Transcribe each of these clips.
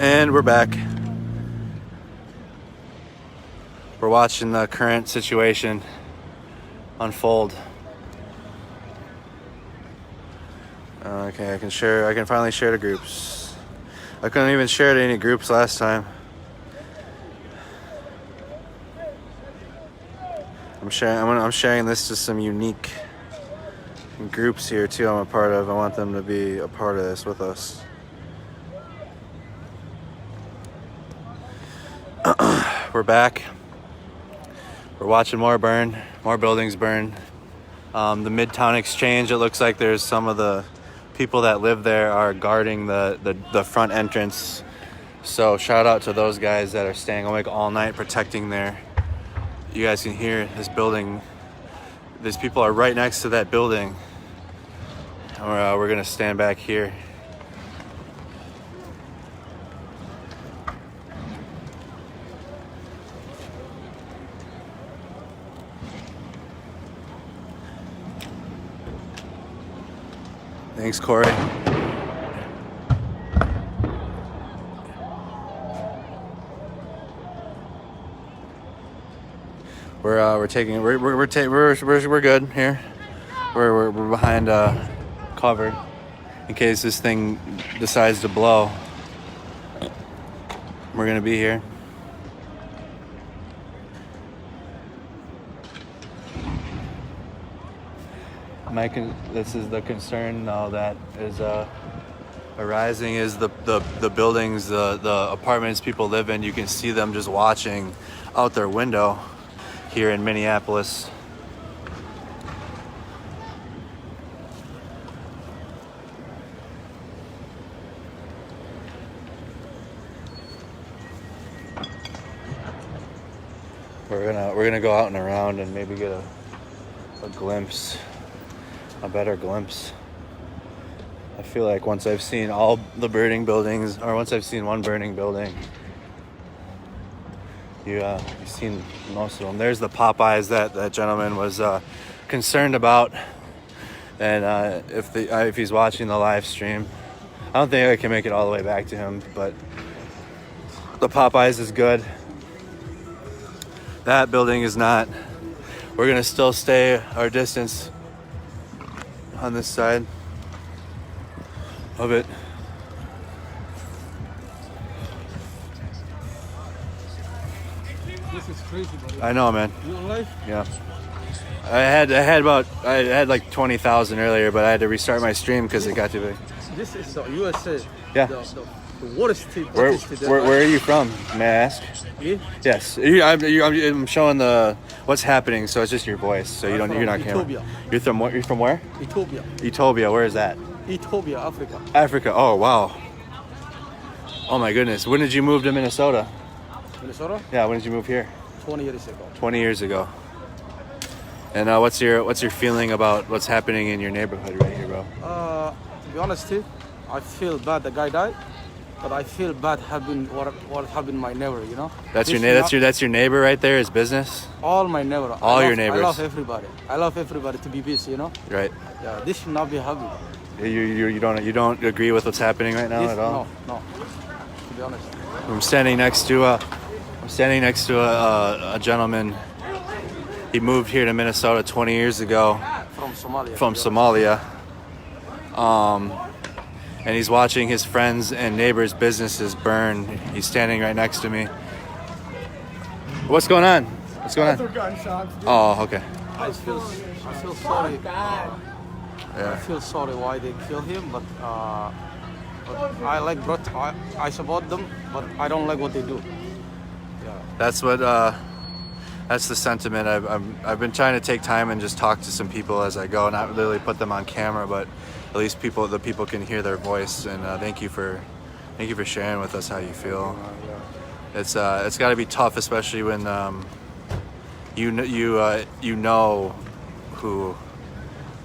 And we're back. We're watching the current situation unfold. Okay, I can finally share to groups. I couldn't even share to any groups last time. I'm sharing this to some unique groups here too I'm a part of. I want them to be a part of this with us. We're back. We're watching more buildings burn. The Midtown Exchange, it looks like there's some of the people that live there are guarding the front entrance. So shout out to those guys that are staying awake all night protecting there. You guys can hear this building. These people are right next to that building. We're gonna stand back here. Thanks, Corey. We're good here. We're behind cover in case this thing decides to blow. We're gonna be here. This is the concern now that is arising is the buildings, the apartments people live in. You can see them just watching out their window here in Minneapolis. We're gonna go out and around and maybe get a better glimpse. I feel like once I've seen all the burning buildings, or once I've seen one burning building, you've seen most of them. There's the Popeyes that gentleman was concerned about, and if he's watching the live stream, I don't think I can make it all the way back to him, but the Popeyes is good. That building is not. We're gonna still stay our distance on this side of it. This is crazy, buddy. I know, man. You on live? Yeah. I had like 20,000 earlier, but I had to restart my stream because it got too big. This is the USA. Yeah. The worst thing. Where are you from? May I ask? Me? Yes. I'm showing what's happening, so it's just your voice. So you're not camera. Ethiopia. You're from where? Ethiopia. Ethiopia. Where is that? Ethiopia, Africa. Africa. Oh wow. Oh my goodness. When did you move to Minnesota? Minnesota? Yeah. When did you move here? 20 years ago. 20 years ago. And what's your feeling about what's happening in your neighborhood right here, bro? To be honest, I feel bad the guy died, but I feel bad what happened to my neighbor, you know? That's your neighbor right there, his business? All my neighbor. Your neighbors. I love everybody. I love everybody to be busy, you know? Right. Yeah, this should not be happening. You don't agree with what's happening right now at all? No. To be honest. I'm standing next to a gentleman. He moved here to Minnesota 20 years ago. From Somalia. And he's watching his friends and neighbors' businesses burn. He's standing right next to me. What's going on? Oh, okay. I feel sorry. Yeah. I feel sorry why they killed him, but I support them, but I don't like what they do. Yeah. That's the sentiment. I've been trying to take time and just talk to some people as I go, not really put them on camera, but at least the people can hear their voice. And thank you for sharing with us how you feel. It's got to be tough, especially when you know who.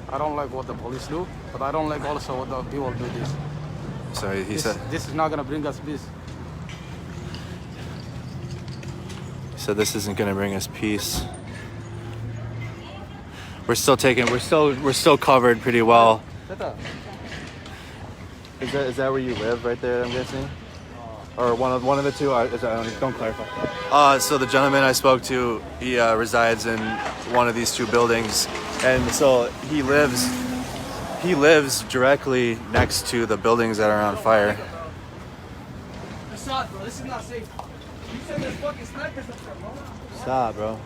I don't like what the police do, but I don't like also what the people do this. So he said this is not gonna bring us peace. He said this isn't gonna bring us peace. We're still covered pretty well. Is that where you live right there, I'm guessing? or one of the two? Don't clarify. So the gentleman I spoke to, he resides in one of these two buildings, and so he lives directly next to the buildings that are on fire. Stop, bro. This is not safe. You said there's fucking snipers up there, bro. Stop, bro.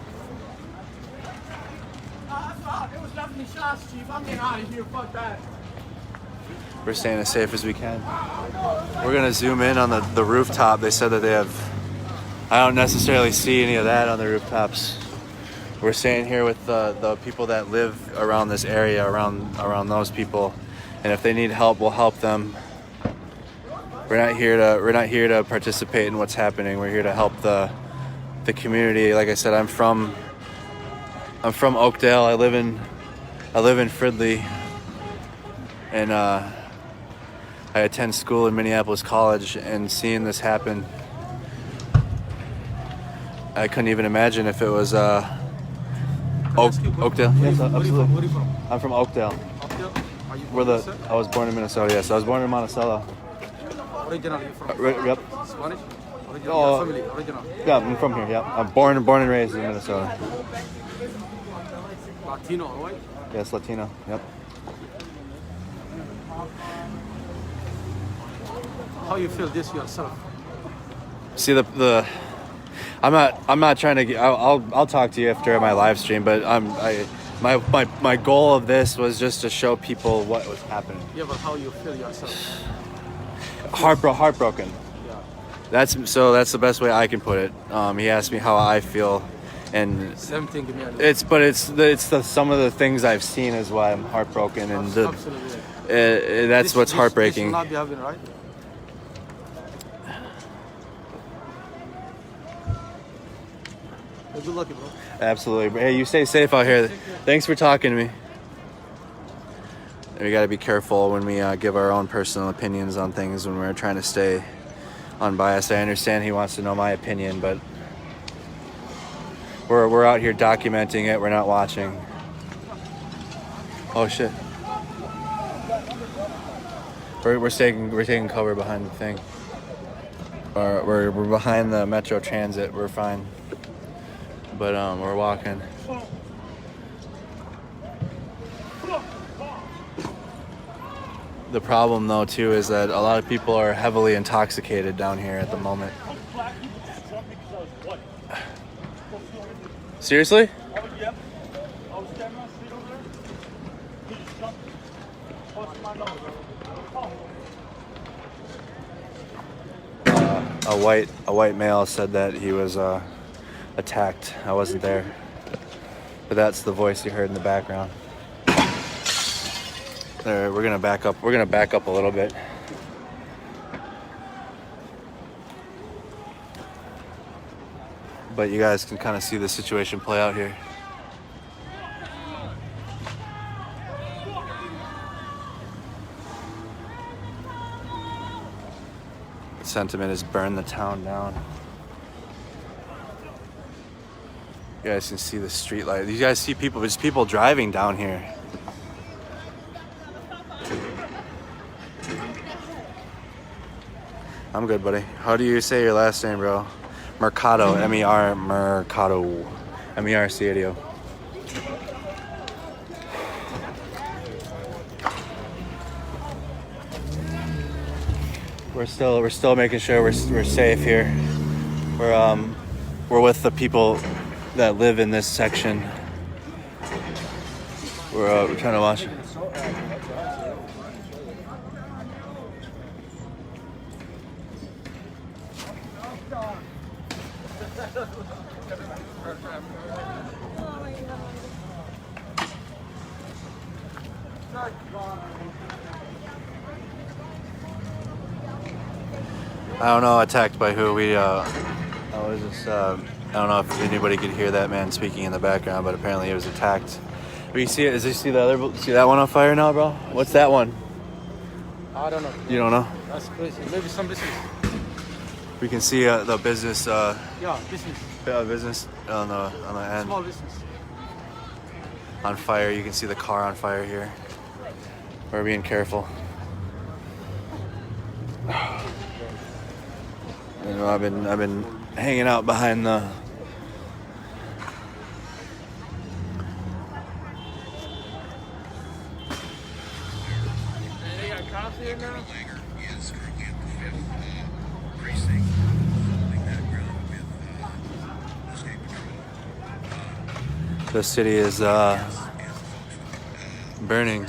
It was definitely shots, Chief. I'm getting out of here. Fuck that. We're staying as safe as we can. We're gonna zoom in on the rooftop. They said that they have. I don't necessarily see any of that on the rooftops. We're staying here with the people that live around this area, around those people, and if they need help, we'll help them. We're not here to participate in what's happening. We're here to help the community. Like I said, I'm from Oakdale. I live in Fridley, and I attend school in Minneapolis College. And seeing this happen, I couldn't even imagine if it was Oakdale. Yes, absolutely. Where are you from? I'm from Oakdale. Oakdale? Are you from I was born in Minnesota. Yes, I was born in Monticello. Originally from? Yep. Spanish? Original, Oh, your family, original. Yeah, I'm from here. Yeah, I'm born and raised in Minnesota. Latino, right? Yes, Latino. Yep. How you feel this yourself? See I'm not trying to get. I'll talk to you after my live stream, but my goal of this was just to show people what was happening. Yeah, but how you feel yourself? Heartbroken. Yeah. That's the best way I can put it. He asked me how I feel, and Same thing, man. it's some of the things I've seen is why I'm heartbroken, and Absolutely. that's what's heartbreaking. This should not be happening, right? Well, good luck, bro. Absolutely. Hey, you stay safe out here. Thanks for talking to me. We got to be careful when we give our own personal opinions on things when we're trying to stay unbiased. I understand he wants to know my opinion, but we're out here documenting it. We're not watching. Oh shit. We're taking cover behind the thing. We're behind the Metro Transit. We're fine. But we're walking. The problem, though, too, is that a lot of people are heavily intoxicated down here at the moment. Seriously? A white male said that he was attacked. I wasn't there, but that's the voice you heard in the background. There, we're gonna back up. We're gonna back up a little bit. But you guys can kind of see the situation play out here. The sentiment is burn the town down. You guys can see the street light. You guys see people, there's people driving down here. I'm good, buddy. How do you say your last name, bro? Mercado, Mercado, M-E-R-C-A-D-O. We're still making sure we're safe here. We're with the people that live in this section. We're trying to watch. I don't know, attacked by who. I was just, I don't know if anybody could hear that man speaking in the background, but apparently he was attacked. But you see it? See that one on fire now, bro? What's that one? I don't know. You don't know? That's crazy. Maybe some business. We can see the business. Yeah, business. Business on the end. Small business. On fire. You can see the car on fire here. We're being careful. You know, I've been hanging out behind the. They got cops here now? The city is burning.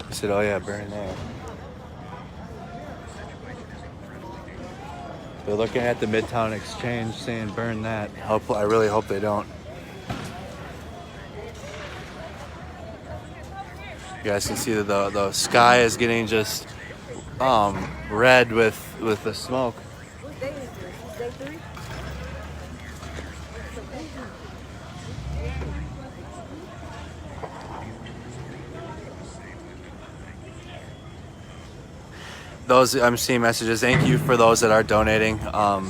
I said, "Oh yeah, burn there." They're looking at the Midtown Exchange, saying, "Burn that." I really hope they don't. You guys can see that the sky is getting just red with the smoke. What day is this? Is day 3? Those I'm seeing messages. Thank you for those that are donating. I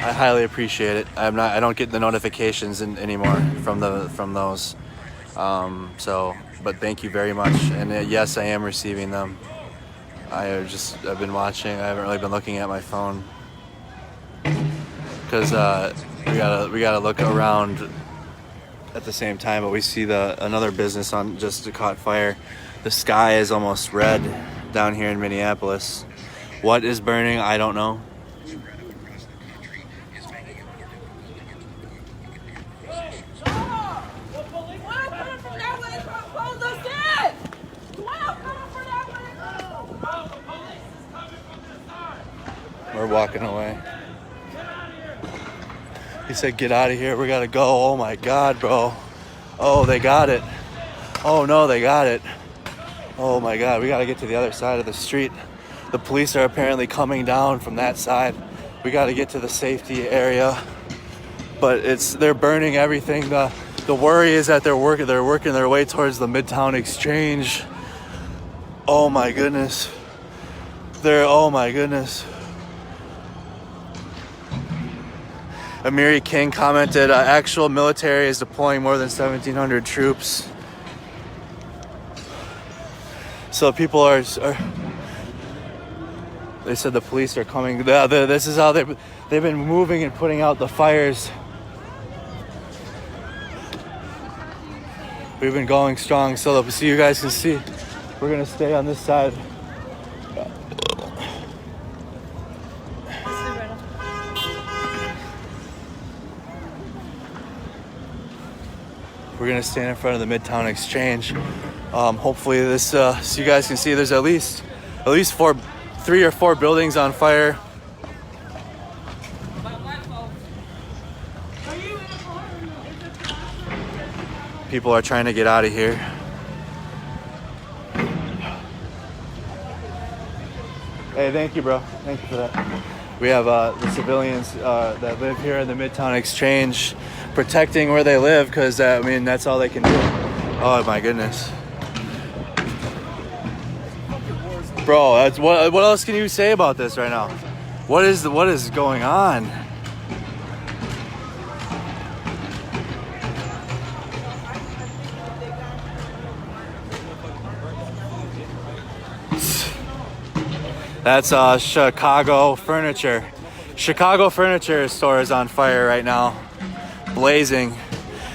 highly appreciate it. I don't get the notifications anymore from those. But thank you very much. And yes, I am receiving them. I've been watching. I haven't really been looking at my phone because we gotta look around at the same time. But we see another business on just caught fire. The sky is almost red down here in Minneapolis. What is burning? I don't know. We're walking away. He said, "Get out of here. We gotta go." Oh my God, bro. Oh, they got it. Oh no, they got it. Oh my God, we gotta get to the other side of the street. The police are apparently coming down from that side. We gotta get to the safety area. But they're burning everything. The worry is that they're working their way towards the Midtown Exchange. Oh my goodness. Oh my goodness. Amiri King commented, actual military is deploying more than 1,700 troops. So people are they said the police are coming. This is how they've been moving and putting out the fires. We've been going strong, so you guys can see. We're gonna stay on this side. We're gonna stand in front of the Midtown Exchange. Hopefully this, so you guys can see there's at least 3 or 4 buildings on fire. People are trying to get out of here. Hey, thank you, bro. Thank you for that. We have the civilians that live here in the Midtown Exchange protecting where they live because, that's all they can do. Oh, my goodness. Bro, what else can you say about this right now? What is going on? That's Chicago furniture. Chicago furniture store is on fire right now, blazing,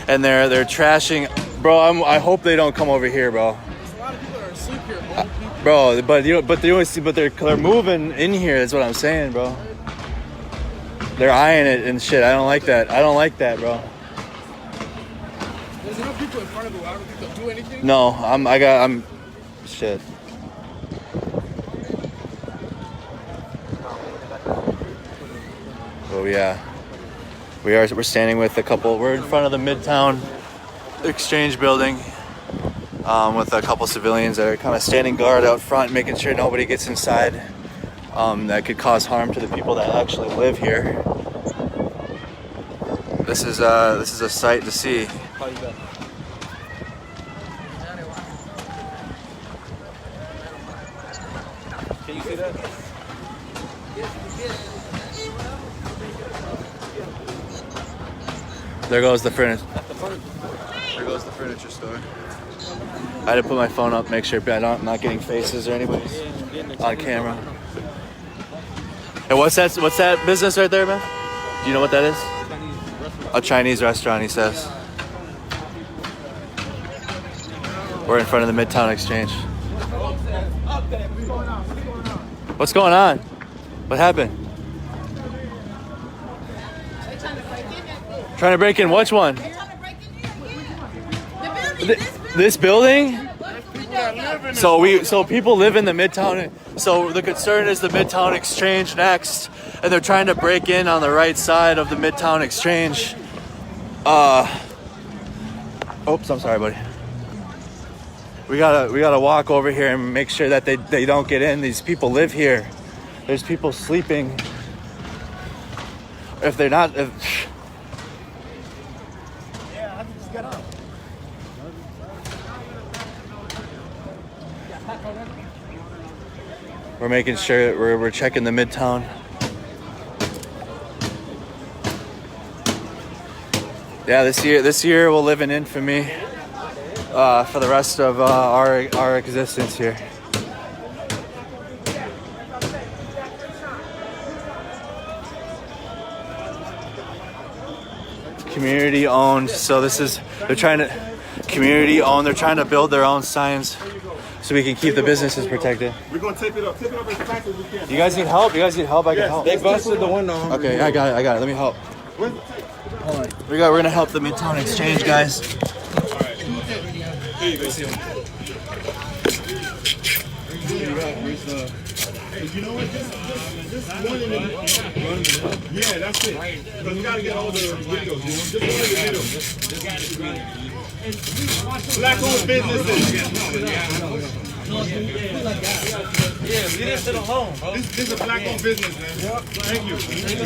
and they're trashing. Bro, I hope they don't come over here, bro. There's a lot of people that are asleep here, old people. Bro, they're moving in here. That's what I'm saying, bro. They're eyeing it and shit. I don't like that. Bro. There's enough people in front of it. I don't think they'll do anything. No, I'm shit. Oh yeah, we're standing with a couple. We're in front of the Midtown Exchange building with a couple civilians that are kind of standing guard out front, making sure nobody gets inside that could cause harm to the people that actually live here. This is a sight to see. Can you see that? There goes the furnace. The front. There goes the furnace. furniture store. I had to put my phone up, make sure I'm not getting faces or anybody's on camera. Hey, what's that business right there, man? Do you know what that is? A Chinese restaurant, he says. We're in front of the Midtown Exchange. What's going on? What happened? Trying to break in which one? This building? So people live in the Midtown. So the concern is the Midtown Exchange next, and they're trying to break in on the right side of the Midtown Exchange. Oops, I'm sorry, buddy. We gotta walk over here and make sure that they don't get in. These people live here. There's people sleeping. If they're not, we're making sure that we're checking the Midtown. Yeah, this year will live in infamy for the rest of our existence here. Community owned, so they're trying to build their own signs so we can keep the businesses protected. We're gonna tape it up as fast as we can. You guys need help? I can help. They busted the window. Okay, I got it. Let me help. Where's the tape? Hold on. We're gonna help the Midtown Exchange, guys. Alright. Here you go. You know what? Just one in the. Yeah, that's it. Because we gotta get all the videos. You know? Just one of the videos. Black-owned businesses. Yeah, leave this to the home. This is a black-owned business, man. Thank you. Thank you.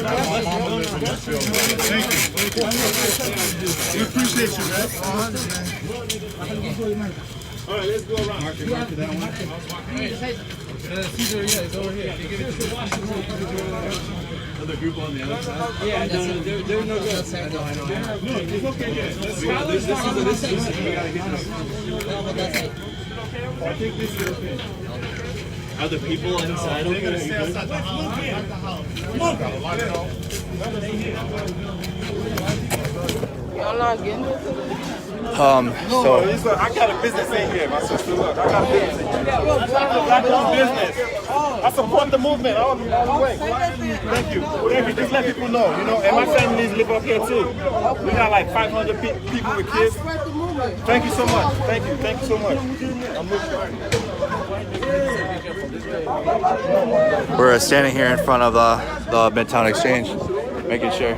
We appreciate you, man. All right, let's go around. Mark that one. Caesar, yeah, it's over here. Another group on the other side? Yeah, no, they're no good. I know. No, it's okay, yeah. This is we gotta get this. I think this is okay. Are the people inside over there? Stay outside the house. Y'all not getting it? So I got a business in here, my sister. Look, I got a business in here. Black-owned business. I support the movement all the way. Thank you. Just let people know, you know. And my families live up here too. We got like 500 people with kids. Thank you so much. Thank you so much. I'm with you. we're standing here in front of the Midtown Exchange, making sure.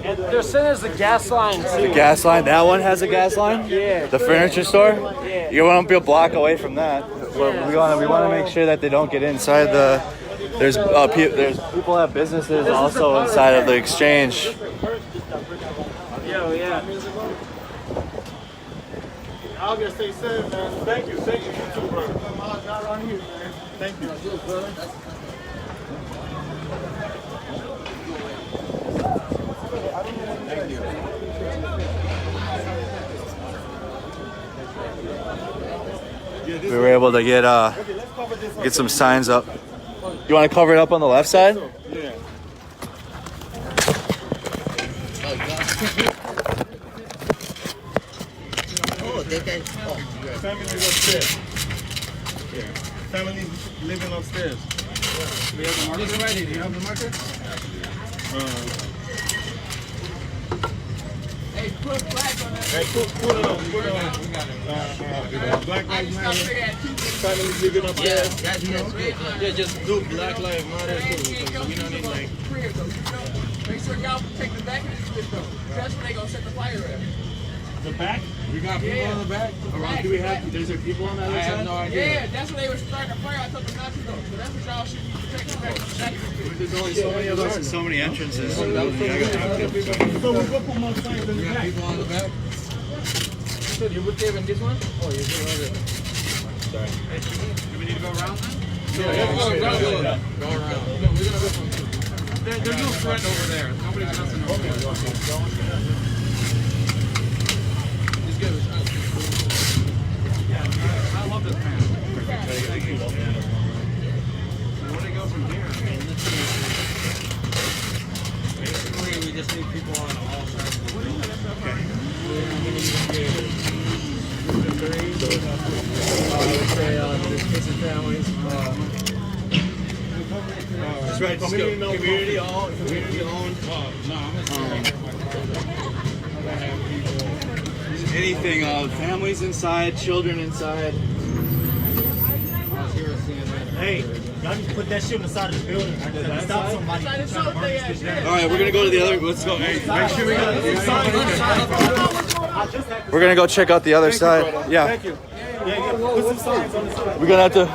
They're saying there's a gas line too. The gas line. That one has a gas line. Yeah. The furniture store. Yeah. You want to be a block away from that. But we want to make sure that they don't get inside the. There's people have businesses also inside of the exchange. Yo, yeah. I'll just stay safe, man. Thank you. You too, bro. Not around here, man. Thank you. We were able to get some signs up. You want to cover it up on the left side? Yeah. Families upstairs. Yeah. Families living upstairs. We have the marker ready. Do you have the marker? Hey, put flag on that. Hey, put it on. Black Lives Matter. Families living upstairs. Yeah, just do Black Lives Matter too. Because we don't need like. Make sure y'all protect the back of this bitch though. That's when they gonna set the fire at. The back? We got people on the back. Do we have? Is there people on that other side? I have no idea. Yeah, that's when they were starting the fire. I told them not to go. So that's what y'all should be protecting the back of the There's only so many of us and so many entrances. So we go put more signs in the back. People on the back. So you would give in this one? Oh, you're doing over there. Sorry. Do we need to go around then? Yeah, go around. We're gonna go from two. There's no threat over there. Nobody's messing over there. Just give us. friends and families. That's right. Community owned. Anything. Families inside, children inside. Hey, y'all need to put that shit on the side of the building. Stop somebody from trying to burn this bitch down. All right, we're gonna go to the other. Let's go. Hey, make sure we got. We're gonna go check out the other side. Yeah. Thank you. Yeah. Put some signs on the side. We're gonna have to.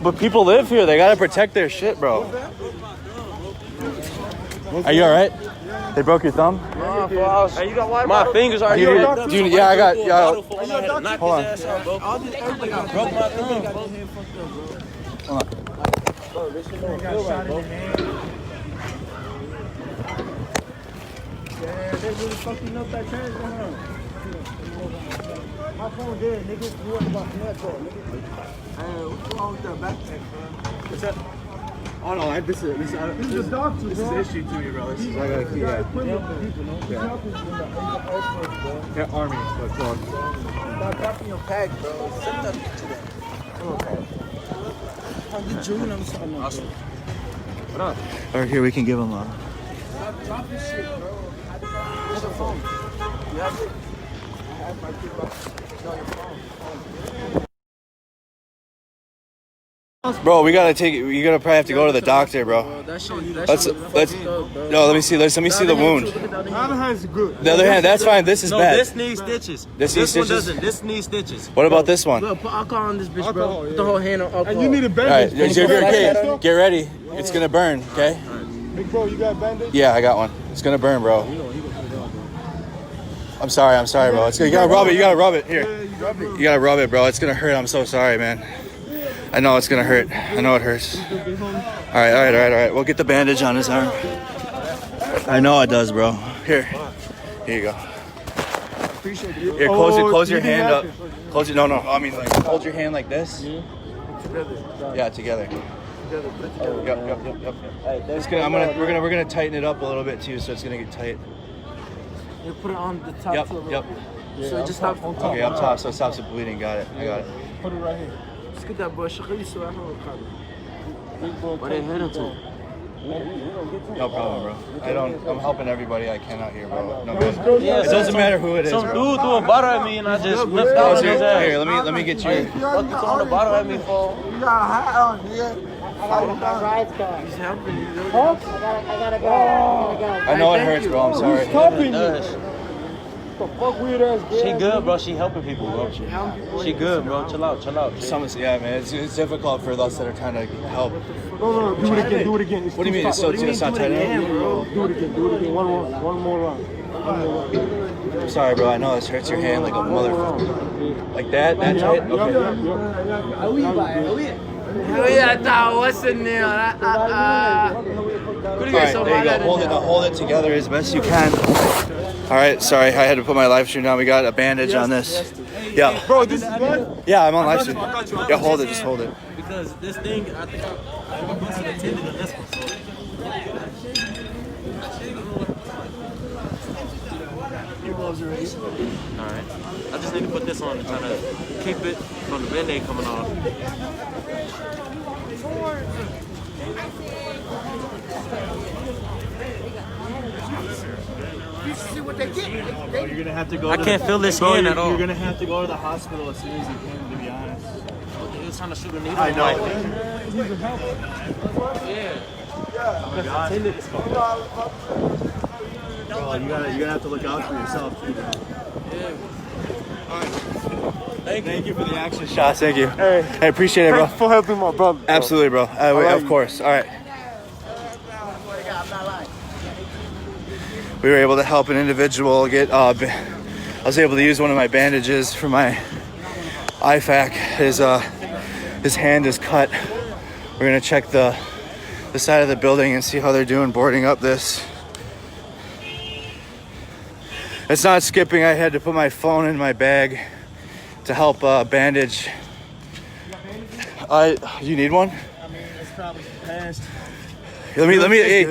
But people live here. They gotta protect their shit, bro. Are you all right? They broke your thumb? Hey, you got water? My fingers are. Dude, yeah, I got. Yeah. Hold on. Broke my thumb. Hold on. Yeah, they really fucking up that trash down. My phone dead, nigga. You want about that call, nigga? What's wrong with that backpack, bro? What's that? Oh no, this is He's a doctor, bro. an issue to you, bro. This is I gotta keep that. Yeah, Army. That's all. Stop dropping your pack, bro. Send that to them. Awesome. What up? Or here we can give them a. Drop this shit, bro. What's your phone? You have it? I have my kid box. No, your phone. Bro, we gotta take it. You gotta probably have to go to the doctor, bro. Let's. No, let me see. Let me see the wound. The other hand's good. The other hand, that's fine. This is bad. This needs stitches. This needs one stitches? doesn't. This needs stitches. What about this one? Put alcohol on this bitch, Alcohol, bro. Put yeah. the whole hand on alcohol. And you need a All right, bandage. you're okay. Get ready. It's gonna burn. Okay. Big bro, you got bandage? Yeah, I got one. It's gonna burn, bro. I'm sorry, bro. It's you gotta rub it. You gotta rub it. Here. You gotta rub it, bro. It's gonna hurt. I'm so sorry, man. I know it's gonna hurt. I know it hurts. All right. We'll get the bandage on his arm. I know it does, bro. Here you go. Here, close your hand up. Close it. No. I mean, like, hold your hand like this. Yeah, together. Yep. It's gonna. We're gonna tighten it up a little bit too, so it's gonna get tight. You put it on the top. Yep. So it just stops. Okay, up top, so it stops the bleeding. Got it. I got it. Put it right here. Let's get that boy. شغل يسوي what they hit him to? No problem, bro. I'm helping everybody I can out here, bro. No, it doesn't matter who it is, Some bro. dude threw a bottle at me and I just flipped out on his ass. Here, let me get you. Fucking throwing a bottle at me for. You got a hat on here. He's helping you. Huh? I gotta go. I know it hurts, bro. I'm sorry. Helping you. Does. The fuck weird ass girl. She good, bro. She helping people, bro. She good, bro. Chill out. Yeah, man. It's difficult for us that are trying to help. No. Do it again. What do you mean? It's not tight enough? Do it again. One more round. I'm sorry, bro. I know this hurts your hand like a motherfucker. Like that tight? Okay. What's in there? All right, there you go. Hold it together as best you can. All right, sorry, I had to put my live stream down. We got a bandage on this. Yeah. Bro, this is good? Yeah, I'm on live stream. Yeah, hold it, just hold it. Because this thing, I think I'm busting a tendon in this one. So. Alright. I just need to put this on and try to keep it from the band-aid coming off. See what they get. You're gonna have to go. I can't feel this hand at all. You're gonna have to go to the hospital as soon as you can, to be honest. He was trying to shoot a needle. I know. Yeah. Bro, you're gonna have to look out for yourself too, bro. Thank you for the action shots. Thank you. Hey. I appreciate it, bro. Thanks for helping my brother. Bro. Absolutely, bro. Of course. All right. We were able to help an individual get. I was able to use one of my bandages for my IFAC. His hand is cut. We're gonna check the side of the building and see how they're doing boarding up this. It's not skipping. I had to put my phone in my bag to help bandage. You need one? I mean, it's probably past. Let me. Hey,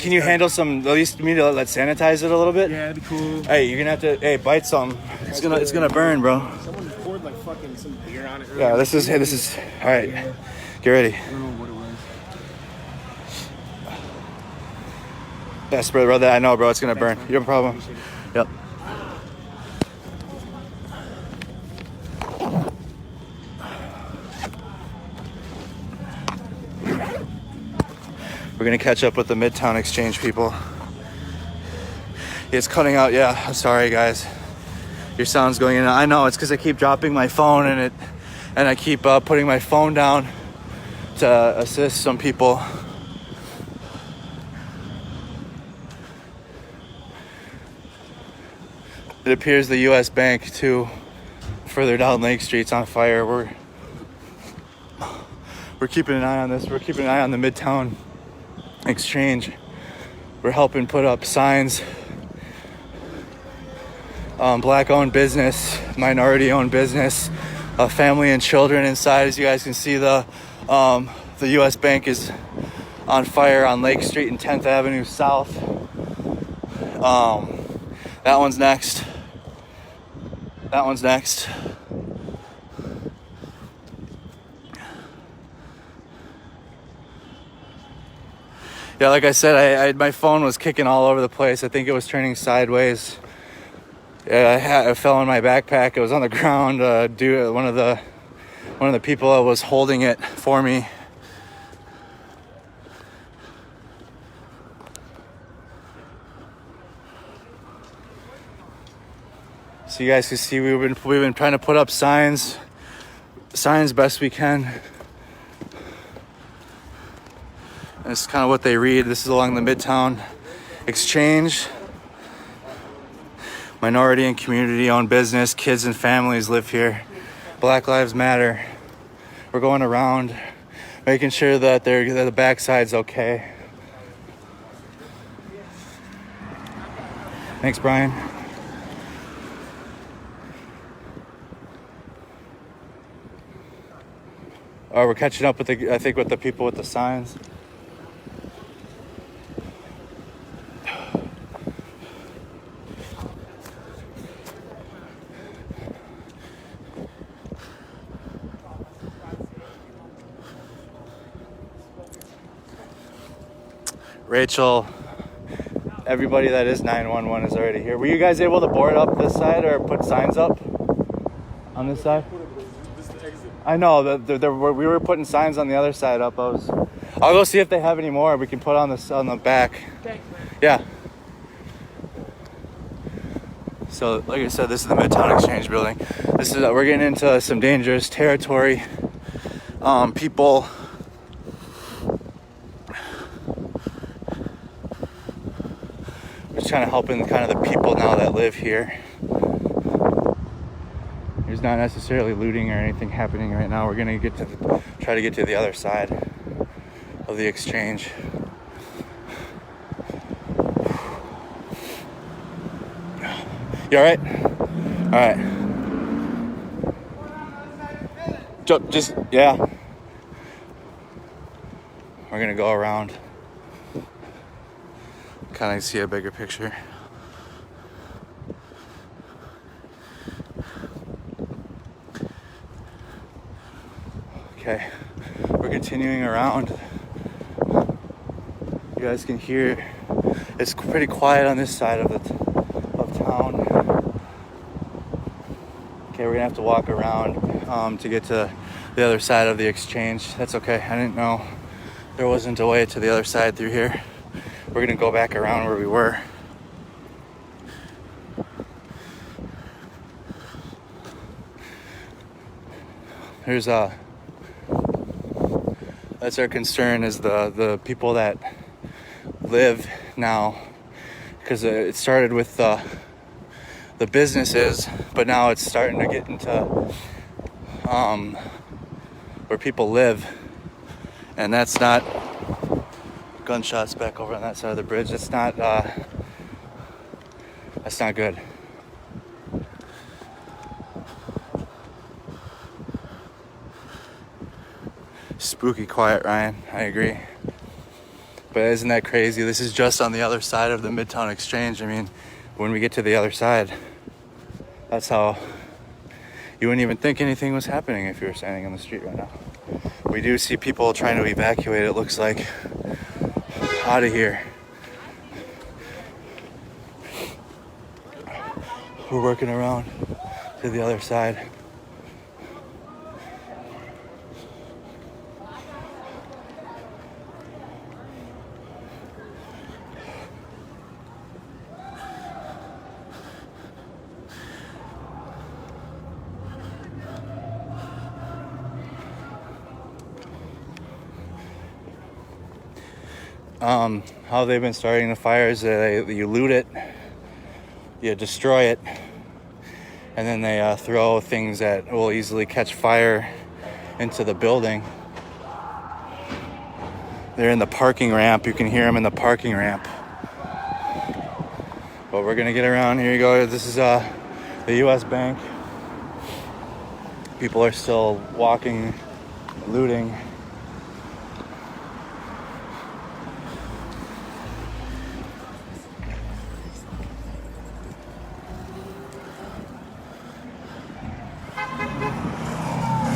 can you handle some? At least me to let's sanitize it a little bit. Yeah, that'd be cool. Hey, you're gonna have to. Hey, bite some. It's gonna burn, bro. Someone poured like fucking some beer on it. Yeah, this is. All right. Get ready. I don't know what it was. Best brother. I know, bro. It's gonna burn. You have a problem? Yep. We're gonna catch up with the Midtown Exchange people. It's cutting out. Yeah, I'm sorry, guys. Your sound's going in. I know it's because I keep dropping my phone and I keep putting my phone down to assist some people. It appears the U.S. Bank too, further down Lake Street's on fire. We're keeping an eye on this. We're keeping an eye on the Midtown Exchange. We're helping put up signs. Black-owned business, minority-owned business, family and children inside. As you guys can see, the U.S. Bank is on fire on Lake Street and 10th Avenue South. That one's next. That one's next. Yeah, like I said, my phone was kicking all over the place. I think it was turning sideways. Yeah, I fell in my backpack. It was on the ground. One of the people that was holding it for me. So you guys can see we've been trying to put up signs best we can. And this is kind of what they read. This is along the Midtown Exchange. Minority and community-owned business. Kids and families live here. Black Lives Matter. We're going around, making sure that the backside's okay. Thanks, Brian. We're catching up with the people with the signs. Rachel, everybody that is 911 is already here. Were you guys able to board up this side or put signs up on this side? I know we were putting signs on the other side up. I'll go see if they have any more we can put on the back. Thanks, man. Yeah. So, like I said, this is the Midtown Exchange building. We're getting into some dangerous territory. People. We're just kind of helping kind of the people now that live here. There's not necessarily looting or anything happening right now. We're gonna try to get to the other side of the exchange. You all right? All right. Yeah. We're gonna go around. Kind of see a bigger picture. Okay, we're continuing around. You guys can hear it's pretty quiet on this side of town. Okay, we're gonna have to walk around to get to the other side of the exchange. That's okay. I didn't know there wasn't a way to the other side through here. We're gonna go back around where we were. That's our concern, is the people that live now, because it started with the businesses, but now it's starting to get into where people live, and that's not gunshots back over on that side of the bridge. That's not good. Spooky quiet, Ryan. I agree. But isn't that crazy? This is just on the other side of the Midtown Exchange. I mean, when we get to the other side, that's how you wouldn't even think anything was happening if you were standing on the street right now. We do see people trying to evacuate, it looks like, out of here. We're working around to the other side. How they've been starting the fires, you loot it, you destroy it, and then they throw things that will easily catch fire into the building. They're in the parking ramp. You can hear them in the parking ramp. But we're gonna get around. Here you go. This is the U.S. Bank. People are still walking, looting.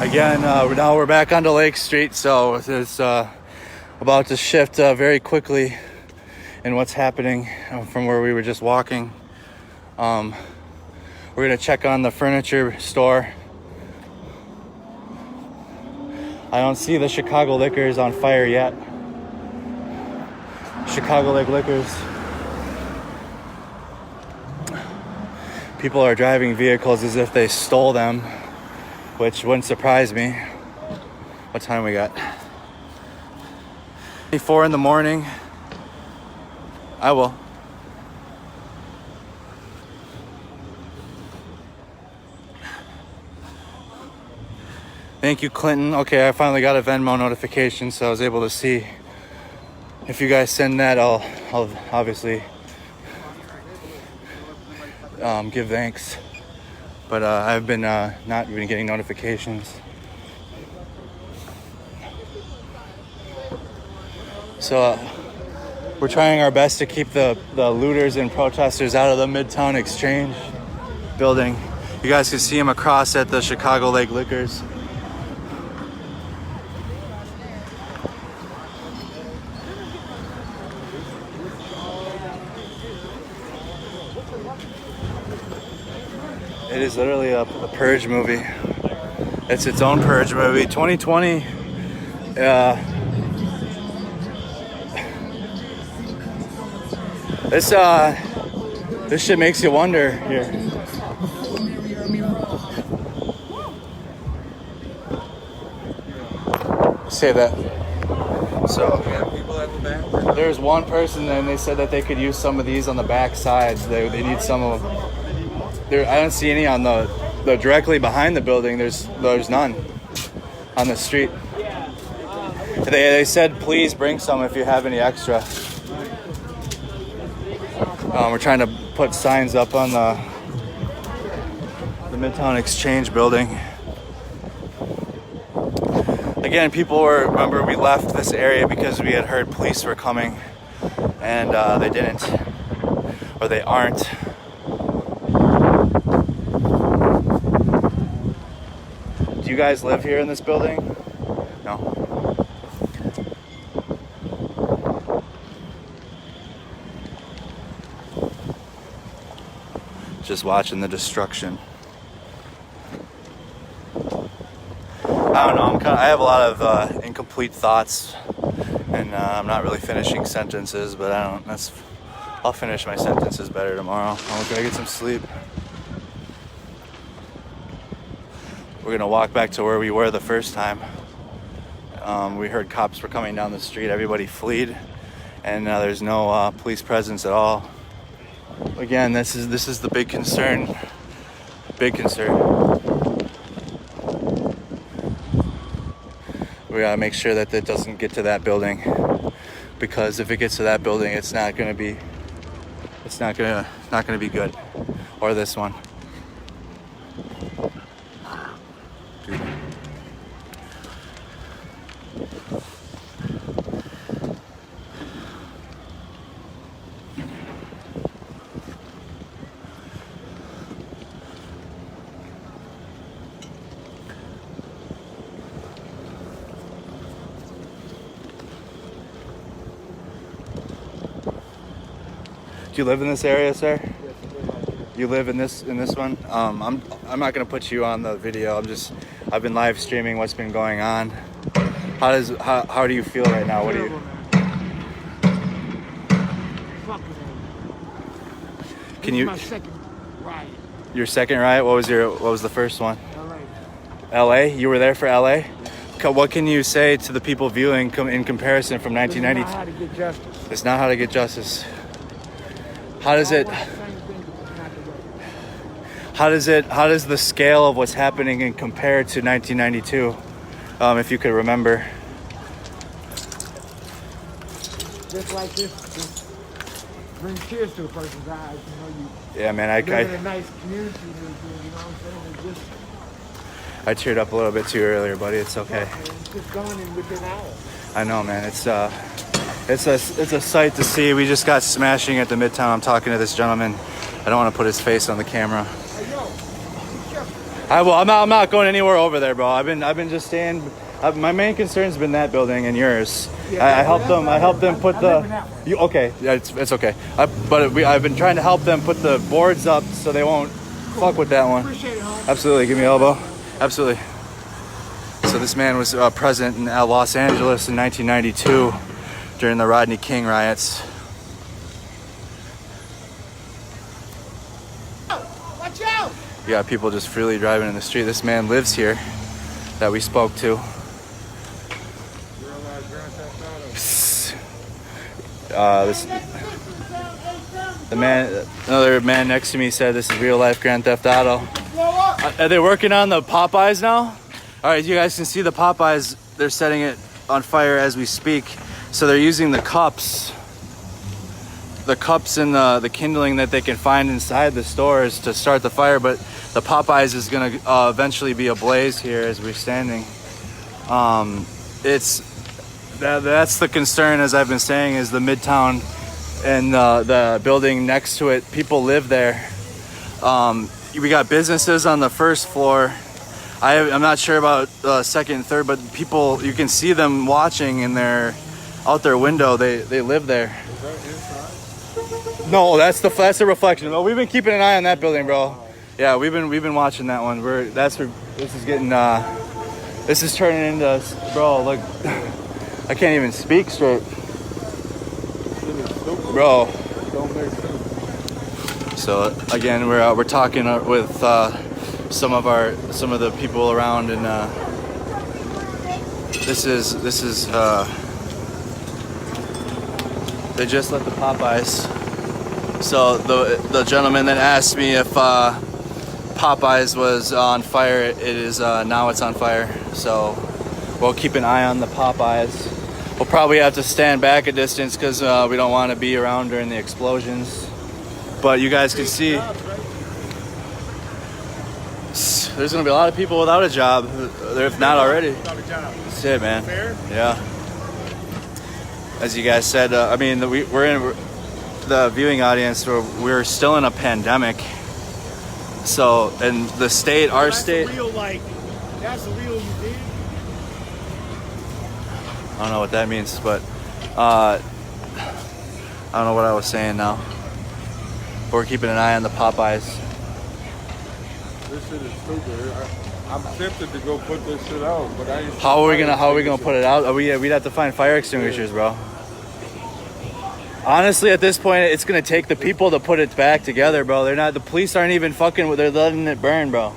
Again, now we're back onto Lake Street, so it's about to shift very quickly in what's happening from where we were just walking. We're gonna check on the furniture store. I don't see the Chicago Liquors on fire yet. Chicago Lake Liquors. People are driving vehicles as if they stole them, which wouldn't surprise me. What time we got? 4 in the morning. I will. Thank you, Clinton. Okay, I finally got a Venmo notification, so I was able to see. If you guys send that, I'll obviously give thanks. But I've been not been getting notifications. So we're trying our best to keep the looters and protesters out of the Midtown Exchange building. You guys can see them across at the Chicago Lake Liquors. It is literally a Purge movie. It's its own Purge movie. 2020. This shit makes you wonder here. Say that. So We have people at the back. there's one person, and they said that they could use some of these on the back sides. They need some of them. I don't see any on the directly behind the building. There's none on the street. They said please bring some if you have any extra. We're trying to put signs up on the Midtown Exchange building. Again, remember we left this area because we had heard police were coming, and they didn't, or they aren't. Do you guys live here in this building? No. Just watching the destruction. I don't know. I have a lot of incomplete thoughts, and I'm not really finishing sentences. But I'll finish my sentences better tomorrow. I'm gonna get some sleep. We're gonna walk back to where we were the first time. We heard cops were coming down the street. Everybody fled, and there's no police presence at all. Again, this is the big concern. Big concern. We gotta make sure that it doesn't get to that building, because if it gets to that building, it's not gonna be good, or this one. you live in this area, sir? You live in this one? I'm not gonna put you on the video. I've been live streaming what's been going on. How do you feel right now? What do you? Can you? My second riot. Your second riot? What was the first one? LA. LA? You were there for LA? What can you say to the people viewing in comparison from 1992? It's not how to get justice. It's not how to get justice. How does the scale of what's happening and compare to 1992? If you could remember. Just like this brings tears to a person's eyes. Yeah, man, live in a nice community. You know what I'm saying? It's just, I teared up a little bit too earlier, buddy. It's okay. it's just gone in within hours. I know, man. It's a sight to see. We just got smashing at the Midtown. I'm talking to this gentleman. I don't want to put his face on the camera. Hey, yo, be careful. I will. I'm not going anywhere over there, bro. I've been just staying. My main concern's been that building and yours. I helped them put the. Okay? Yeah, it's okay. I've been trying to help them put the boards up so they won't fuck with that one. Appreciate it, homie. Absolutely. Give me an elbow. Absolutely. So this man was present in Los Angeles in 1992 during the Rodney King riots. Watch out! You got people just freely driving in the street. This man lives here that we spoke to. Another man next to me said this is real life Grand Theft Auto. Are they working on the Popeyes now? All right, you guys can see the Popeyes. They're setting it on fire as we speak. So they're using the cups and the kindling that they can find inside the stores to start the fire. But the Popeyes is gonna eventually be ablaze here as we're standing. That's the concern, as I've been saying, is the Midtown and the building next to it. People live there. We got businesses on the first floor. I'm not sure about second and third, but people, you can see them watching in out their window. They live there. Is that inside? No, that's the reflection. Well, we've been keeping an eye on that building, bro. Yeah, we've been watching that one. This is getting this is turning into, bro. Look, I can't even speak straight, bro. Don't make sense. So again, we're talking with some of the people around, and this is they just lit the Popeyes. So the gentleman that asked me if Popeyes was on fire, it is now it's on fire. So we'll keep an eye on the Popeyes. We'll probably have to stand back a distance because we don't want to be around during the explosions. But you guys can see there's going to be a lot of people without a job, if not already. That's it, man. Yeah. As you guys said, I mean, we're in the viewing audience. We're still in a pandemic. So, and the state, our state. That's a real you did. I don't know what that means, but I don't know what I was saying now. But we're keeping an eye on the Popeyes. This shit is stupid. I'm tempted to go put this shit out, but I ain't. How are we gonna put it out? We'd have to find fire extinguishers, bro. Honestly, at this point, it's gonna take the people to put it back together, bro. The police aren't even fucking. They're letting it burn, bro.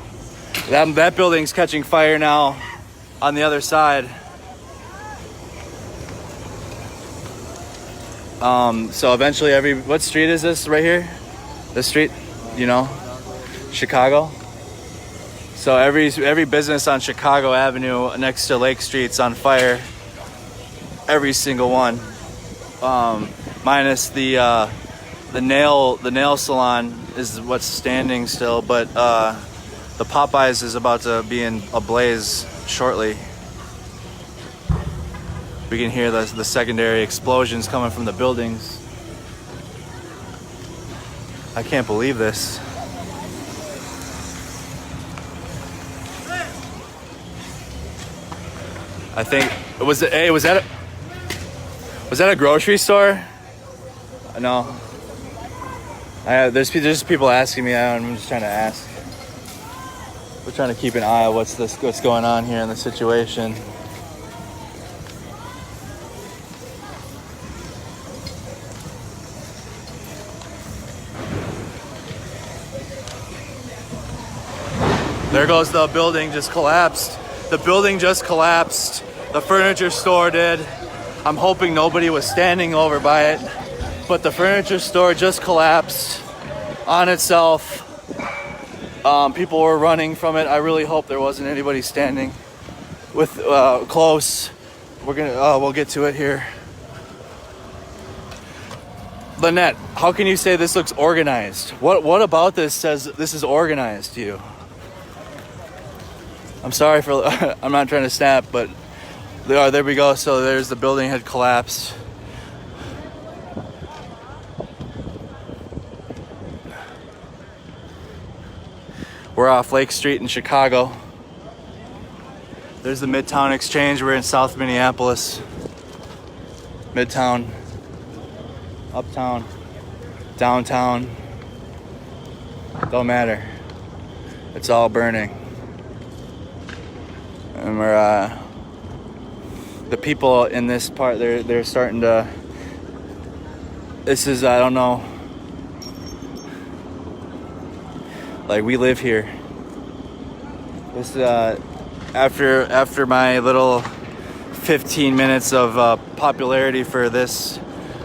That building's catching fire now on the other side. So eventually what street is this right here? This street, Chicago. So every business on Chicago Avenue next to Lake Street's on fire. Every single one, minus the nail salon is what's standing still, but the Popeyes is about to be in a blaze shortly. We can hear the secondary explosions coming from the buildings. I can't believe this. I think was that a grocery store? No. There's just people asking me, and I'm just trying to ask. We're trying to keep an eye on what's going on here in the situation. There goes the building, just collapsed. The building just collapsed. The furniture store did. I'm hoping nobody was standing over by it, but the furniture store just collapsed on itself. People were running from it. I really hope there wasn't anybody standing with close. We'll get to it here. Lynette, how can you say this looks organized? What about this says this is organized to you? I'm sorry for, I'm not trying to snap, but there we go. So there's the building had collapsed. We're off Lake Street in Chicago. There's the Midtown Exchange. We're in South Minneapolis. Midtown, uptown, downtown. Don't matter. It's all burning. And we're the people in this part, they're starting to, this is, I don't know, like we live here. This after my little 15 minutes of popularity for this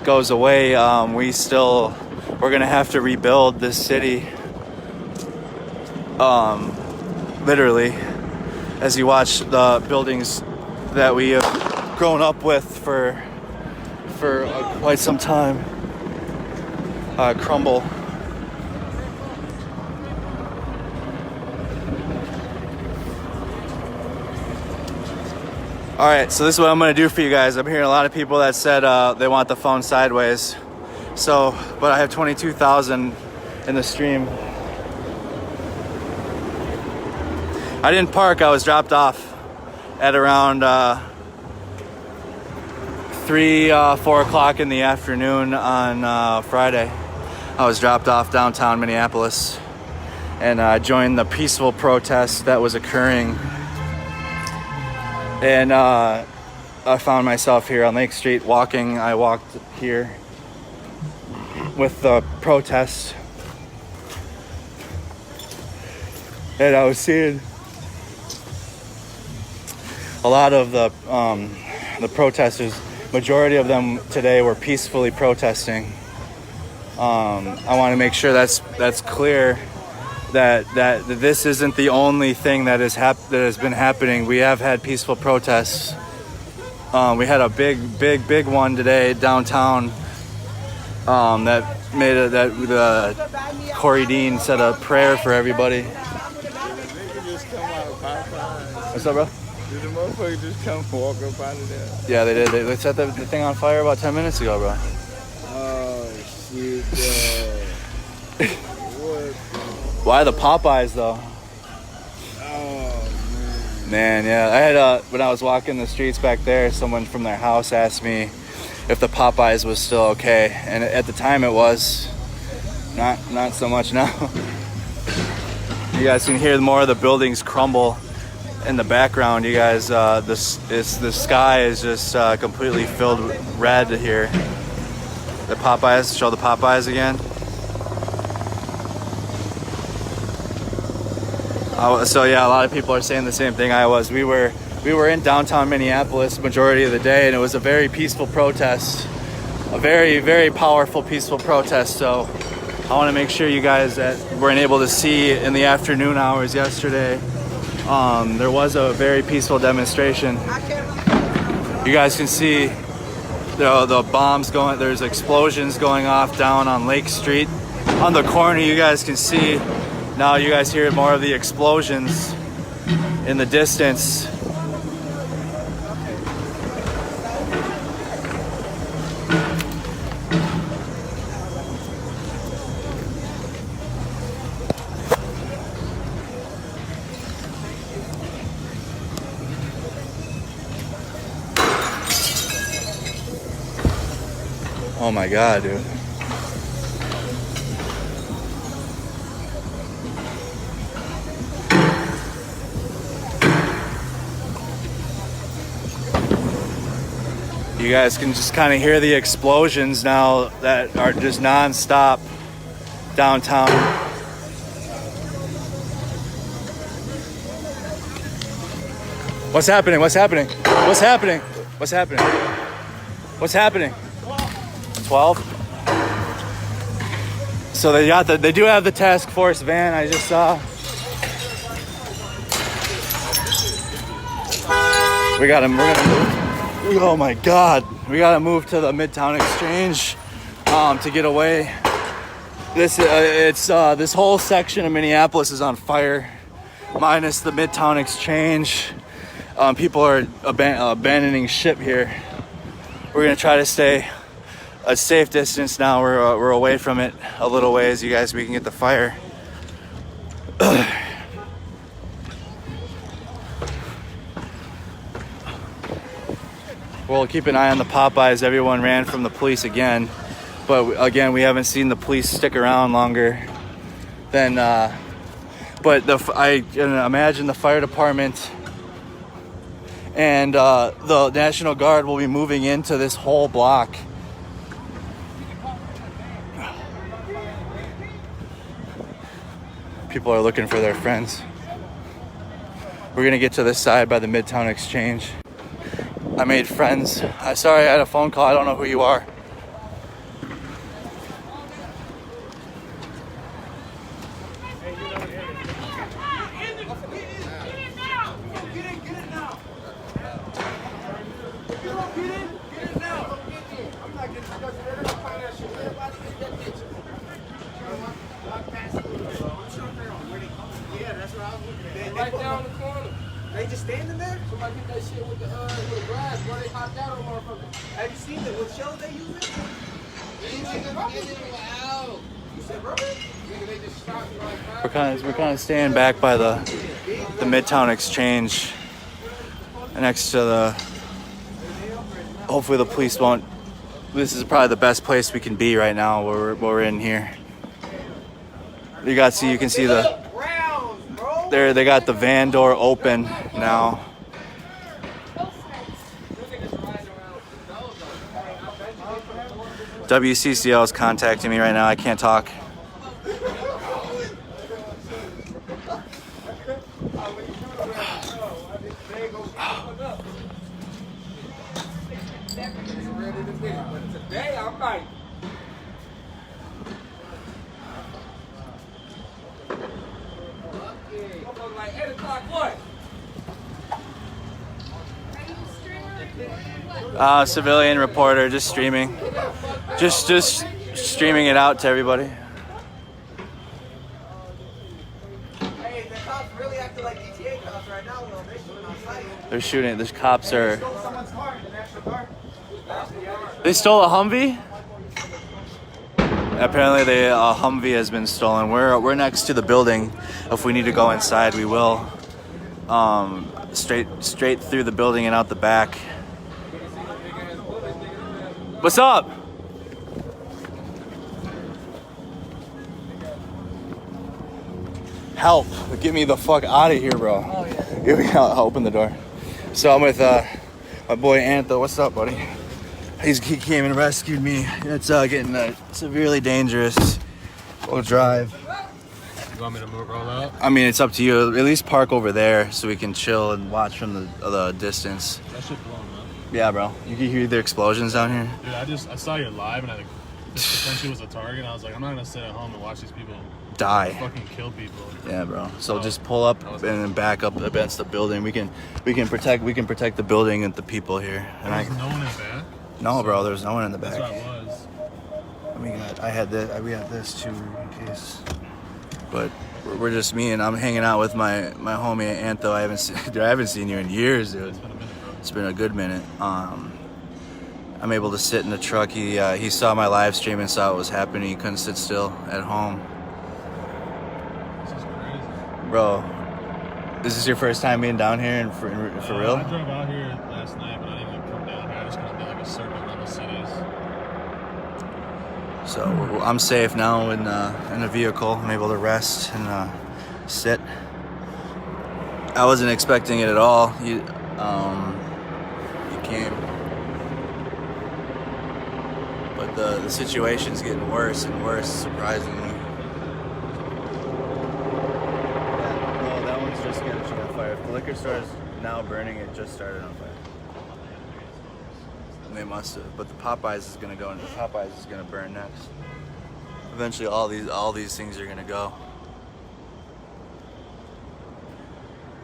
goes away, we're gonna have to rebuild this city, literally, as you watch the buildings that we have grown up with for quite some time crumble. All right, so this is what I'm gonna do for you guys. I'm hearing a lot of people that said they want the phone sideways. So, but I have 22,000 in the stream. I didn't park, I was dropped off at around 4 o'clock in the afternoon on Friday. I was dropped off downtown Minneapolis, and I joined the peaceful protest that was occurring. And I found myself here on Lake Street walking. I walked here with the protest, and I was seeing a lot of the protesters. Majority of them today were peacefully protesting. I want to make sure that's clear. That this isn't the only thing that has been happening. We have had peaceful protests. We had a big one today downtown. That made Corey Dean said a prayer for everybody. What's up, bro? Did the motherfucker just come walk up out of there? Yeah, they did. They set the thing on fire about 10 minutes ago, bro. Oh shit! What? Why the Popeyes though? Oh Man, yeah. I had when I was walking the streets back there, someone from their house asked me if the Popeyes was still okay, and at the time it was. Not so much now. You guys can hear more of the buildings crumble in the background. You guys, the sky is just completely filled with red here. The Popeyes, show the Popeyes again. So yeah, a lot of people are saying the same thing I was. We were in downtown Minneapolis majority of the day, and it was a very peaceful protest, a very, very powerful peaceful protest. So I want to make sure you guys that weren't able to see in the afternoon hours yesterday, there was a very peaceful demonstration. You guys can see the bombs going, there's explosions going off down on Lake Street. On the corner, you guys can see, now you guys hear more of the explosions in the distance. Oh my God, dude. You guys can just kind of hear the explosions now that are just non-stop downtown. What's happening? What's happening? What's happening? What's happening? What's happening? 12? So they do have the task force van I just saw. We're gonna move. Oh my God. We gotta move to the Midtown Exchange to get away. This whole section of Minneapolis is on fire, minus the Midtown Exchange. People are abandoning ship here. We're gonna try to stay a safe distance now. We're away from it a little ways, you guys. We can get the fire. We'll keep an eye on the Popeyes. Everyone ran from the police again, but again, we haven't seen the police stick around longer than. But I imagine the fire department and the National Guard will be moving into this whole block. People are looking for their friends. We're gonna get to this side by the Midtown Exchange. I made friends. Sorry, I had a phone call. I don't know who you are. Right down the corner. They just standing there? Somebody get that shit with the grass where they hopped out on motherfuckers. Have you seen what shells they using? You said rubber? They just shot me like that. We're kind of staying back by the Midtown Exchange, next to the. Hopefully the police won't. This is probably the best place we can be right now. Where we're in here. You can see the. There, they got the van door open now. WCCL is contacting me right now. I can't talk. Today I'm like. Like 8 o'clock, what? Civilian reporter, just streaming. Just streaming it out to everybody. Hey, the cops really acting like GTA cops right now, though. They're shooting on sight. They're shooting. The cops are. Stole someone's car, the National Guard. They stole a Humvee? Apparently a Humvee has been stolen. We're next to the building. If we need to go inside, we will. Straight through the building and out the back. What's up? Help. Get me the fuck out of here, bro. Oh, yeah. Here we go. I'll open the door. So I'm with my boy Antho. What's up, buddy? He came and rescued me. It's getting severely dangerous. We'll drive. You want me to roll out? I mean, it's up to you. At least park over there so we can chill and watch from the distance. That shit blown up. Yeah, bro. You can hear the explosions down here. Dude, I saw you live and I potentially was a target. And I was like, I'm not gonna sit at home and watch these people Die. fucking kill people. Yeah, bro. So just pull up and then back up against the building. We can protect the building and the people here. And There's no one in back. No, bro. There's no one in the That's back. what it was. We had this too in case. But we're just me and I'm hanging out with my homie Antho. I haven't seen you in years, dude. It's been a minute, bro. It's been a good minute. I'm able to sit in the truck. He saw my live stream and saw what was happening. He couldn't sit still at home. This is crazy. Bro, this is your first time being down here and for real? I drove out here last night, but I didn't even come down here. I just kind of did like a circle around the cities. So I'm safe now in a vehicle. I'm able to rest and sit. I wasn't expecting it at all. You came. the situation's getting worse and worse, surprisingly. No, that one's just catching on fire. If the liquor store is now burning, it just started on fire. And they must have. But the Popeyes is gonna go, and the Popeyes is gonna burn next. Eventually, all these things are gonna go.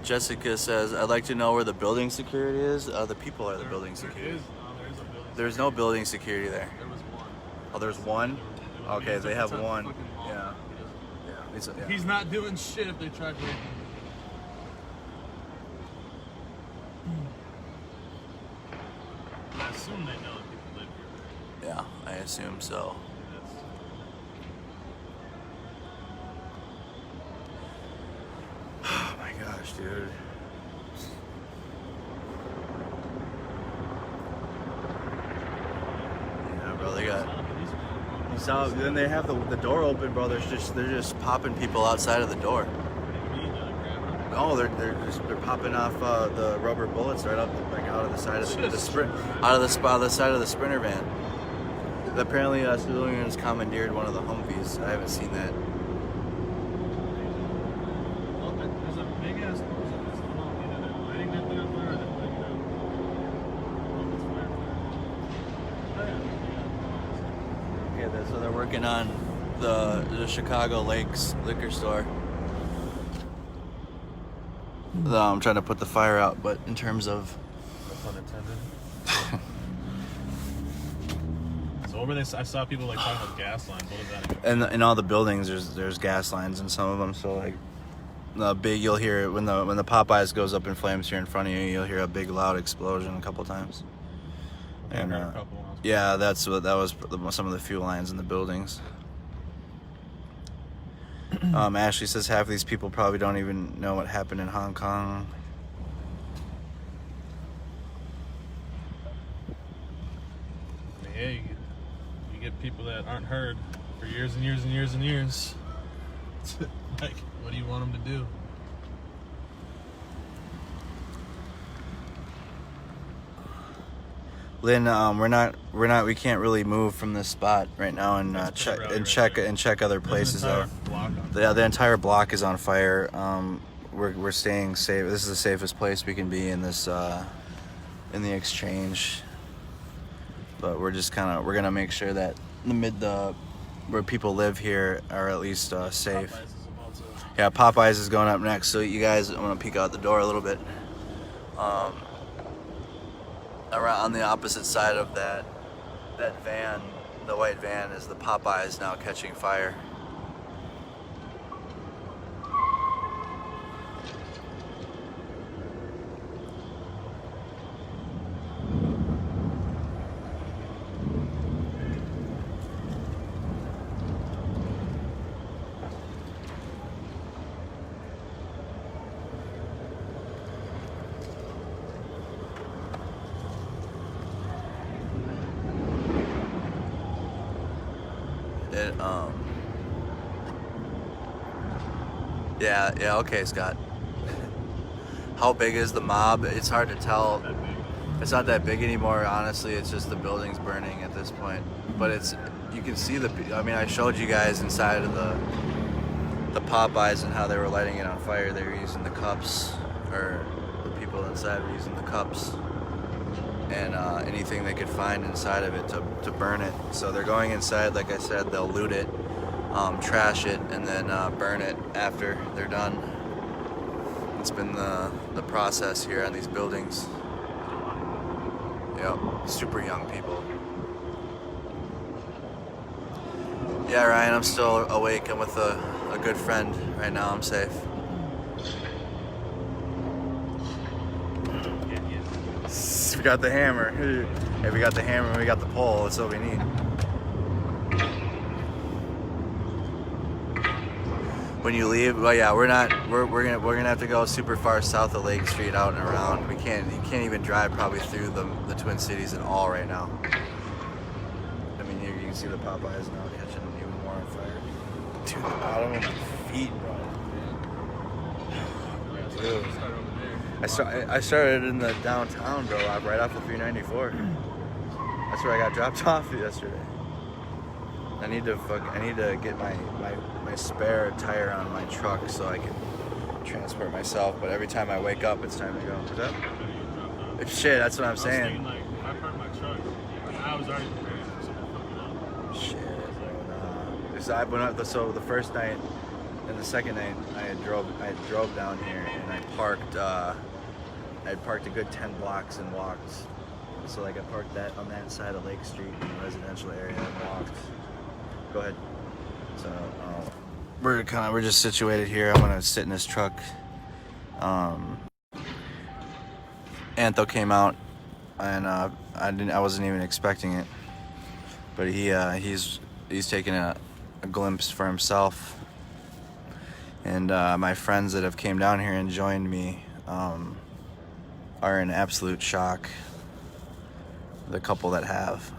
Jessica says, "I'd like to know where the building security is." The people are the building security. There's no building security there. There was one. Oh, there's one? Okay, they have one. Yeah. Yeah. He's not doing shit if they try breaking. I assume they know that people live here. Yeah, I assume so. Oh my gosh, dude. Yeah, bro, they got. So then they have the door open, bro. They're just popping people outside of the door. Oh, they're popping off the rubber bullets right up like out of the side of the sprint out of the side of the Sprinter van. Apparently, civilians commandeered one of the Humvees. I haven't seen that. There's a big ass explosion. Either they're lighting that thing on fire or they're putting it out. Okay, so they're working on the Chicago Lakes liquor store. I'm trying to put the fire out, but in terms of No pun intended. So what were they? I saw people like talking about gas lines. What is that even? and in all the buildings, there's gas lines in some of them. So like the big, you'll hear it when the Popeyes goes up in flames here in front of you. You'll hear a big loud explosion a couple times. And yeah, that was some of the fuel lines in the buildings. Ashley says half of these people probably don't even know what happened in Hong Kong. Yeah, you get people that aren't heard for years and years and years and years. Like, what do you want them to do? Lynn, we can't really move from this spot right now and check other places out. The entire block is on fire. We're staying safe. This is the safest place we can be in this in the Exchange. But we're gonna make sure that where people live here are at least safe. Yeah, Popeyes is going up next. So you guys, I'm gonna peek out the door a little bit. Around on the opposite side of that van, the white van, is the Popeyes now catching fire. Yeah, okay, Scott. How big is the mob? It's hard to tell. It's not that big anymore, honestly. It's just the building's burning at this point. But you can see I showed you guys inside of the Popeyes and how they were lighting it on fire. They were using the cups, or the people inside were using the cups and anything they could find inside of it to burn it. So they're going inside, like I said, they'll loot it, trash it, and then burn it after they're done. It's been the process here on these buildings. Yep, super young people. Yeah, Ryan, I'm still awake. I'm with a good friend right now. I'm safe. We got the hammer. Hey, we got the hammer and we got the pole. That's what we need. When you leave, well, yeah, we're gonna have to go super far south of Lake Street, out and around. You can't even drive probably through the Twin Cities at all right now. I mean, you can see the Popeyes now catching even more on fire. Dude, the bottom of my feet, bro. Dude. I started in the downtown, bro, right off the 394. That's where I got dropped off yesterday. I need to get my spare tire on my truck so I can transport myself. But every time I wake up, it's time to go. What's up? Shit, that's what I'm saying. Like, if I parked my truck, like, I was already prepared for something fucking up. Shit. So the first night and the second night, I drove down here and I parked a good 10 blocks and walked. So like I parked that on that side of Lake Street in the residential area and walked. Go ahead. So we're just situated here. I'm gonna sit in this truck. Antho came out, and I wasn't even expecting it, but he's taking a glimpse for himself. And my friends that have came down here and joined me are in absolute shock. The couple that have.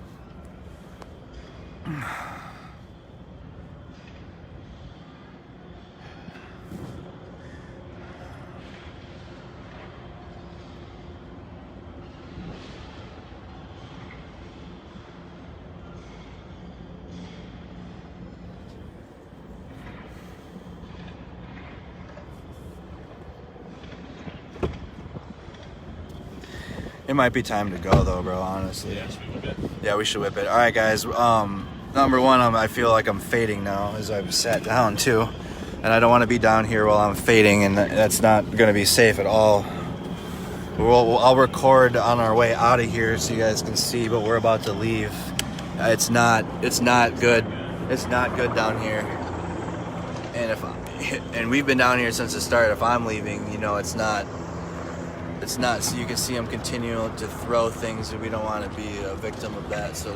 It might be time to go though, bro, honestly. Yeah, should we whip it? Yeah, we should whip it. All right, guys. Number one, I feel like I'm fading now as I've sat down too. And I don't want to be down here while I'm fading, and that's not going to be safe at all. I'll record on our way out of here so you guys can see, but we're about to leave. It's not good. It's not good down here. And we've been down here since the start. If I'm leaving, you know, it's not. So you can see them continuing to throw things, and we don't want to be a victim of that, so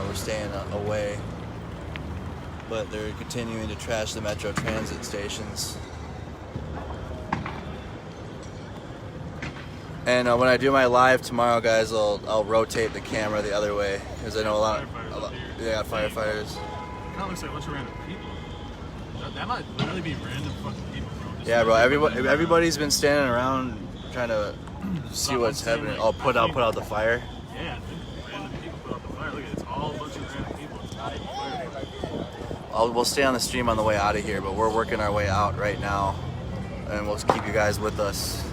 we're staying away. But they're continuing to trash the Metro Transit stations. And when I do my live tomorrow, guys, I'll rotate the camera the other way, because I know a lot. Yeah, firefighters. It kind of looks like a bunch of random people. That might literally be random fucking people, bro. Yeah, bro. Everybody's been standing around trying to see what's happening. Oh, put out the fire. Yeah, random people put out the fire. Look at it, it's all a bunch of random people. We'll stay on the stream on the way out of here, but we're working our way out right now, and we'll keep you guys with us.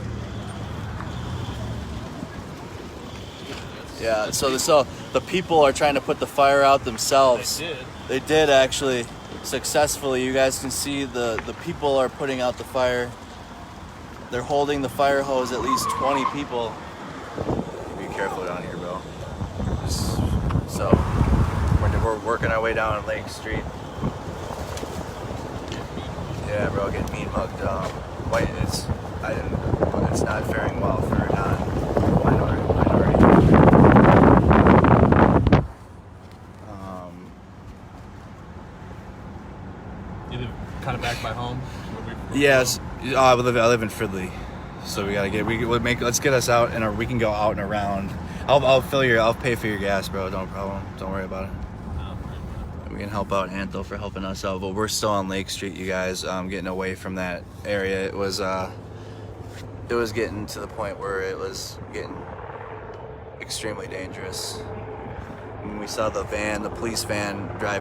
Yeah, so the people are trying to put the fire out themselves. They did actually successfully. You guys can see the people are putting out the fire. They're holding the fire hose, at least 20 people. Be careful down here, bro. So we're working our way down Lake Street. Yeah, bro, getting mean mugged. It's not faring well for non-minority. You live kind of back by home? Yes, I live in Fridley, so let's get us out, and we can go out and around. I'll pay for your gas, bro. No problem. Don't worry about it. We can help out Antho for helping us out, but we're still on Lake Street, you guys. Getting away from that area. It was getting to the point where it was getting extremely dangerous. When we saw the police van drive